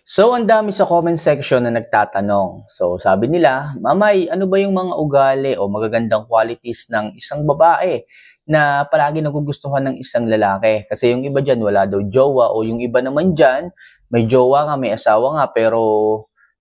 So, ang dami sa comment section na nagtatanong. So, sabi nila, Mamay, ano ba yung mga ugali o magagandang qualities ng isang babae na palagi nagugustuhan ng isang lalaki? Kasi yung iba dyan, wala daw jowa o yung iba naman dyan, may jowa nga, may asawa nga, pero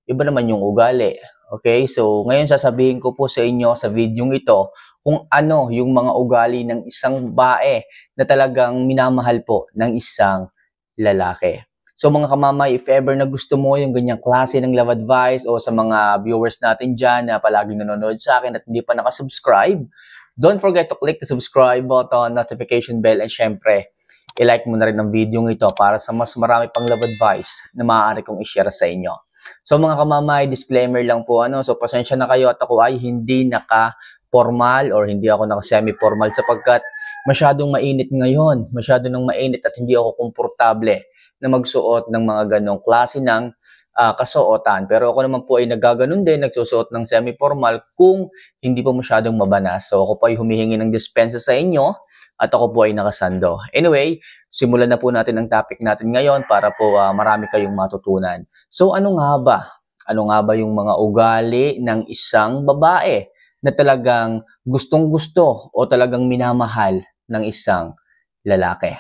iba naman yung ugali. Okay? So, ngayon sasabihin ko po sa inyo sa video ito kung ano yung mga ugali ng isang babae na talagang minamahal po ng isang lalaki. So mga kamamay, if ever na gusto mo yung ganyang klase ng love advice o sa mga viewers natin dyan na palaging nanonood sa akin at hindi pa nakasubscribe, don't forget to click the subscribe button, notification bell, and syempre, i-like mo na rin ang video ito para sa mas marami pang love advice na maaari kong i-share sa inyo. So mga kamamay, disclaimer lang po, so pasensya na kayo at ako ay hindi naka-formal or hindi ako naka-semi-formal sapagkat masyadong mainit ngayon, masyado nang mainit at hindi ako komportable na magsuot ng mga ganong klase ng kasuotan. Pero ako naman po ay nagaganon din, nagsusuot ng semi-formal kung hindi po masyadong mabanas. So ako po ay humihingi ng dispensa sa inyo at ako po ay nakasando. Anyway, simulan na po natin ang topic natin ngayon para po marami kayong matutunan. So ano nga ba? Ano nga ba yung mga ugali ng isang babae na talagang gustong-gusto o talagang minamahal ng isang lalaki?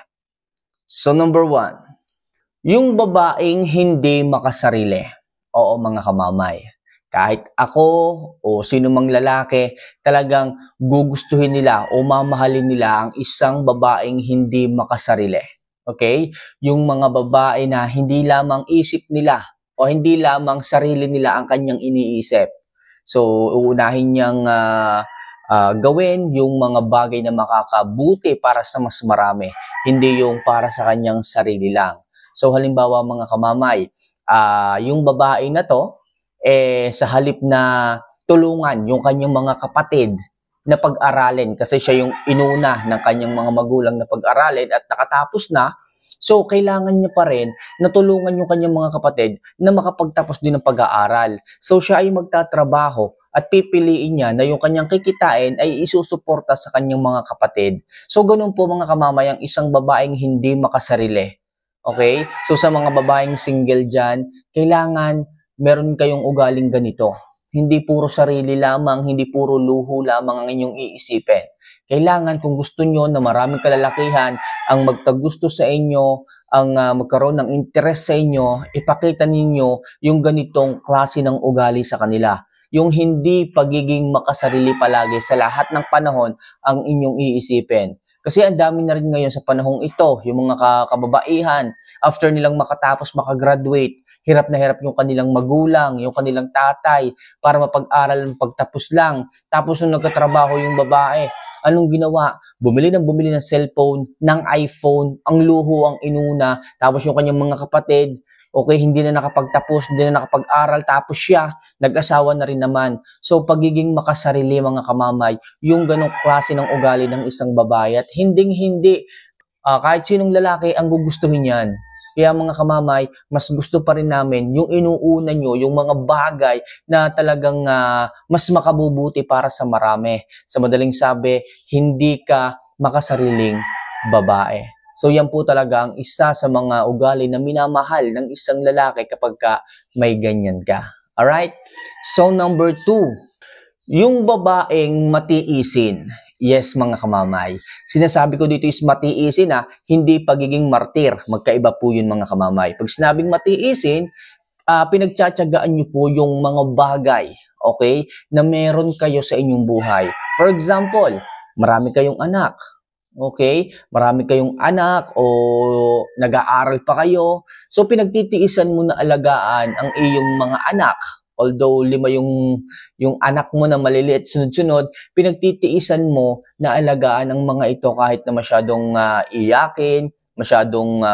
So number 1, yung babaeng hindi makasarili. Oo mga kamamay. Kahit ako o sino mang lalaki, talagang gugustuhin nila o mamahalin nila ang isang babaeng hindi makasarili. Okay? Yung mga babae na hindi lamang isip nila o hindi lamang sarili nila ang kanyang iniisip. So, uunahin niyang gawin yung mga bagay na makakabuti para sa mas marami. Hindi yung para sa kanyang sarili lang. So halimbawa mga kamamay, yung babae na to, sa halip na tulungan yung kanyang mga kapatid na pag-aralin kasi siya yung inuna ng kanyang mga magulang na pag-aralin at nakatapos na, so kailangan niya pa rin na tulungan yung kanyang mga kapatid na makapagtapos din ng pag-aaral. So siya ay magtatrabaho at pipiliin niya na yung kanyang kikitain ay isusuporta sa kanyang mga kapatid. So ganun po mga kamamay ang isang babaeng hindi makasarili. Okay? So sa mga babaeng single dyan, kailangan meron kayong ugaling ganito. Hindi puro sarili lamang, hindi puro luho lamang ang inyong iisipin. Kailangan kung gusto nyo na maraming kalalakihan ang magkagusto sa inyo, ang magkaroon ng interest sa inyo, ipakita ninyo yung ganitong klase ng ugali sa kanila. Yung hindi pagiging makasarili palagi sa lahat ng panahon ang inyong iisipin. Kasi ang dami na rin ngayon sa panahong ito, yung mga kababaihan, after nilang makatapos, makagraduate, hirap na hirap yung kanilang magulang, yung kanilang tatay, para mapag-aral ng pagtapos lang. Tapos nung nagkatrabaho yung babae, anong ginawa? Bumili ng cellphone, ng iPhone, ang luho ang inuna, tapos yung kanyang mga kapatid, okay, hindi na nakapagtapos, hindi na nakapag-aral, tapos siya, nag-asawa na rin naman. So, pagiging makasarili mga kamamay, yung ganong klase ng ugali ng isang babae at hindi kahit sinong lalaki ang gugustuhin yan. Kaya mga kamamay, mas gusto pa rin namin yung inuuna nyo, yung mga bagay na talagang mas makabubuti para sa marami. Sa madaling sabi, hindi ka makasariling babae. So yan po talaga ang isa sa mga ugali na minamahal ng isang lalaki kapag may ganyan ka. Alright? So number 2, yung babaeng matiisin. Yes mga kamamay. Sinasabi ko dito is matiisin hindi pagiging martir. Magkaiba po yun mga kamamay. Pag sinabing matiisin, pinagtsatsagaan nyo po yung mga bagay, okay, na meron kayo sa inyong buhay. For example, marami kayong anak. Okay? Marami kayong anak o nag-aaral pa kayo. So, pinagtitiisan mo na alagaan ang iyong mga anak. Although 5 yung anak mo na maliliit sunod-sunod, pinagtitiisan mo na alagaan ang mga ito kahit na masyadong iyakin, masyadong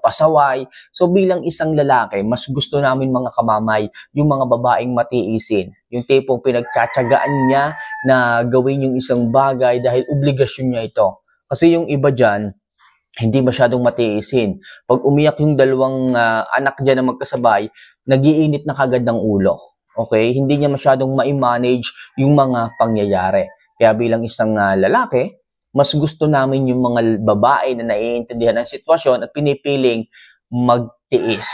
pasaway. So, bilang isang lalaki, mas gusto namin mga kamamay yung mga babaeng matiisin. Yung tipong pinagtsatsagaan niya na gawin yung isang bagay dahil obligasyon niya ito. Kasi yung iba dyan, hindi masyadong matiisin. Pag umiyak yung dalawang anak dyan na magkasabay, nagiinit na kagad ng ulo. Okay? Hindi niya masyadong ma-manage yung mga pangyayari. Kaya bilang isang lalaki, mas gusto namin yung mga babae na naiintindihan ng sitwasyon at pinipiling magtiis.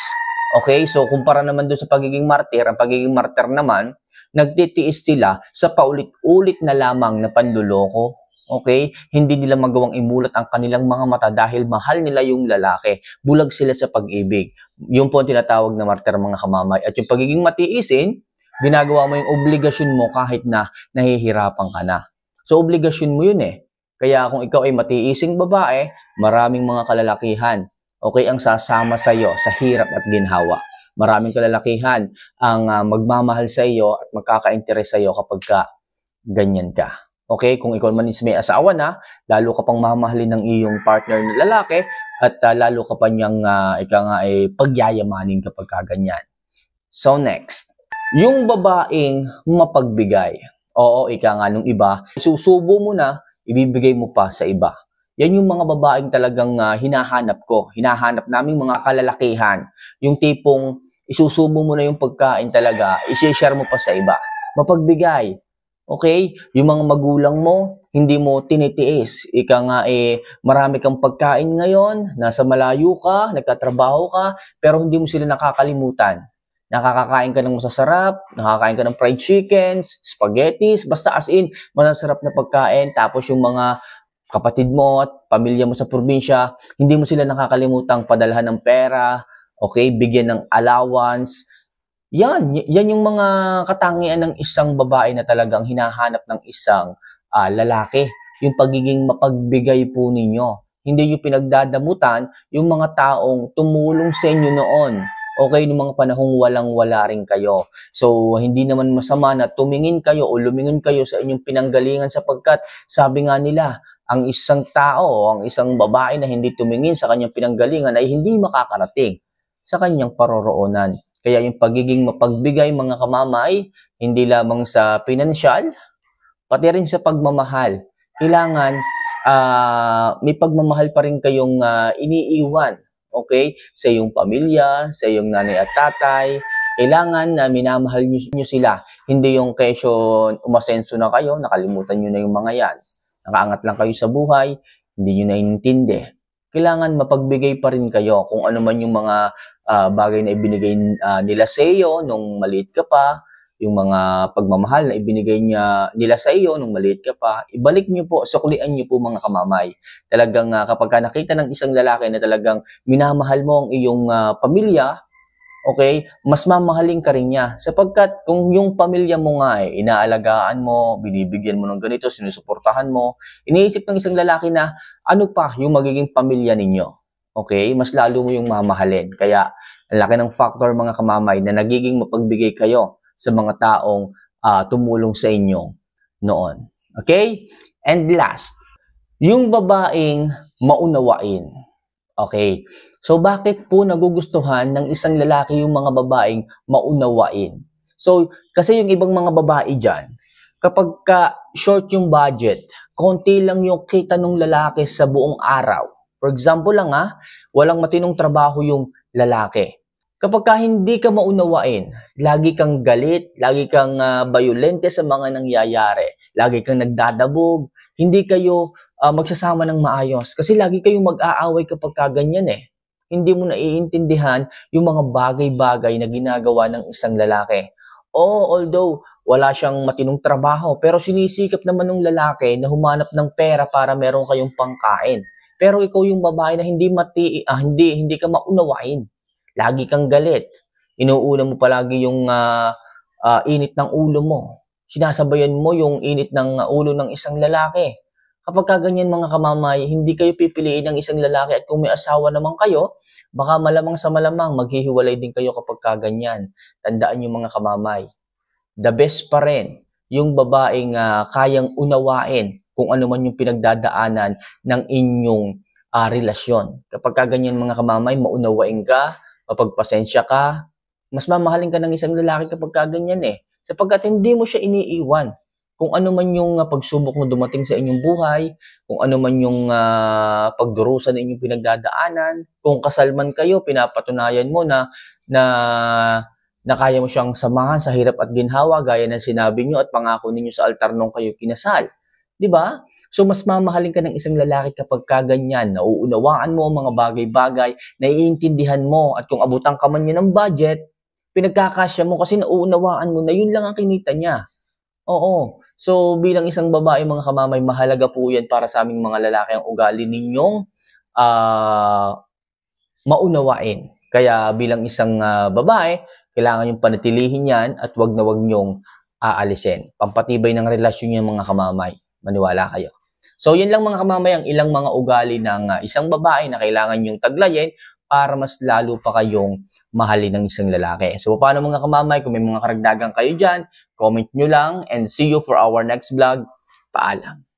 Okay? So, kumpara naman doon sa pagiging martir, ang pagiging martir naman, nagtitiis sila sa paulit-ulit na lamang na panluloko. Okay? Hindi nila magawang imulat ang kanilang mga mata dahil mahal nila yung lalaki. Bulag sila sa pag-ibig. Yun po ang tinatawag na martir, mga kamamay. At yung pagiging matiisin, ginagawa mo yung obligasyon mo kahit na nahihirapan ka na. So, obligasyon mo yun eh. Kaya kung ikaw ay matiising babae, maraming mga kalalakihan, okay, ang sasama sa iyo sa hirap at ginhawa. Maraming kalalakihan ang magmamahal sa iyo at magkaka-interes sa iyo kapag ganyan ka. Okay, kung ikaw man is may asawa na, lalo ka pang mamahalin ng iyong partner na lalaki at lalo ka pa niyang pagyayamanin kapag ganyan. So next, yung babaeng mapagbigay. Oo, nung iba, susubo mo na, ibibigay mo pa sa iba. Yan yung mga babaeng talagang hinahanap ko. Hinahanap naming mga kalalakihan. Yung tipong isusubo mo na yung pagkain talaga, i-share mo pa sa iba. Mapagbigay. Okay? Yung mga magulang mo, hindi mo tinitiis. Marami kang pagkain ngayon, nasa malayo ka, nagtatrabaho ka, pero hindi mo sila nakakalimutan. Nakakakain ka ng masasarap, nakakain ka ng fried chickens, spaghettis, basta as in, masasarap na pagkain, tapos yung mga kapatid mo at pamilya mo sa probinsya, hindi mo sila nakakalimutang padalhan ng pera, okay, bigyan ng allowance. Yan yung mga katangian ng isang babae na talagang hinahanap ng isang lalaki. Yung pagiging mapagbigay po ninyo. Hindi yung pinagdadamutan yung mga taong tumulong sa inyo noon. Okay, noong mga panahong walang-wala rin kayo. So, hindi naman masama na tumingin kayo o lumingon kayo sa inyong pinanggalingan sapagkat sabi nga nila, ang isang tao, ang isang babae na hindi tumingin sa kanyang pinanggalingan ay hindi makakarating sa kanyang paroroonan. Kaya yung pagiging mapagbigay, mga kamamay, hindi lamang sa pinansyal, pati rin sa pagmamahal. Kailangan may pagmamahal pa rin kayong iniiwan. Okay? Sa iyong pamilya, sa iyong nanay at tatay, kailangan na minamahal nyo sila. Hindi yung kesyo umasenso na kayo, nakalimutan nyo na yung mga yan. Nakaangat lang kayo sa buhay, hindi nyo naiintindi. Kailangan mapagbigay pa rin kayo kung ano man yung mga bagay na ibinigay nila sa iyo nung maliit ka pa, yung mga pagmamahal na ibinigay nila sa iyo nung maliit ka pa, ibalik nyo po, suklian nyo po, mga kamamay. Talagang kapag nakita ng isang lalaki na talagang minamahal mo ang iyong pamilya, okay, mas mamahalin ka rin niya. Sapagkat kung yung pamilya mo nga inaalagaan mo, binibigyan mo ng ganito, sinusuportahan mo, iniisip ng isang lalaki na ano pa yung magiging pamilya ninyo. Okay, mas lalo mo yung mamahalin. Kaya ang laki ng factor, mga kamamay, na nagiging mapagbigay kayo sa mga taong tumulong sa inyo noon. Okay? And last, yung babaeng maunawain. Okay. So, bakit po nagugustuhan ng isang lalaki yung mga babaeng maunawain? So, kasi yung ibang mga babae dyan, kapag short yung budget, konti lang yung kita ng lalaki sa buong araw. For example lang walang matinong trabaho yung lalaki. Kapag hindi ka maunawain, lagi kang galit, lagi kang bayolente sa mga nangyayari, lagi kang nagdadabog, hindi kayo magsasama ng maayos. Kasi lagi kayong mag-aaway kapag ganyan Hindi mo naiintindihan yung mga bagay-bagay na ginagawa ng isang lalaki. Although wala siyang matinong trabaho, pero sinisikap naman ng lalaki na humanap ng pera para meron kayong pangkain. Pero ikaw yung babae na hindi ka maunawain. Lagi kang galit. Inuuna mo palagi yung init ng ulo mo. Sinasabayan mo yung init ng ulo ng isang lalaki. Kapag ganyan, mga kamamay, hindi kayo pipiliin ng isang lalaki at kung may asawa naman kayo, baka malamang sa malamang maghihiwalay din kayo kapag ganyan. Tandaan nyo, mga kamamay, the best pa rin yung babaeng kayang unawain kung ano man yung pinagdadaanan ng inyong relasyon. Kapag ganyan, mga kamamay, maunawain ka, mapagpasensya ka, mas mamahalin ka ng isang lalaki kapag ganyan sapagkat hindi mo siya iniiwan. Kung ano man yung pagsubok na dumating sa inyong buhay, kung ano man yung pagdurusa na inyong pinagdadaanan, kung kasal man kayo, pinapatunayan mo na kaya mo siyang samahan sa hirap at ginhawa, gaya ng sinabi nyo at pangako ninyo sa altar nung kayo kinasal. 'Di ba? So, mas mamahalin ka ng isang lalaki kapag kaganyan, nauunawaan mo ang mga bagay-bagay, naiintindihan mo, at kung abutan ka man niya ng budget, pinagkakasya mo kasi nauunawaan mo na yun lang ang kinita niya. Oo. So, bilang isang babae, mga kamamay, mahalaga po yan para sa aming mga lalaki ang ugali ninyong ah, maunawain. Kaya bilang isang babae, kailangan yung panatilihin yan at wag na wag nyong aalisin. Pampatibay ng relasyon niyo mga kamamay. Maniwala kayo. So, yan lang mga kamamay ang ilang mga ugali ng isang babae na kailangan nyong taglayin para mas lalo pa kayong mahalin ng isang lalaki. So, paano mga kamamay? Kung may mga karagdagan kayo dyan, comment nyo lang, and see you for our next vlog. Paalam.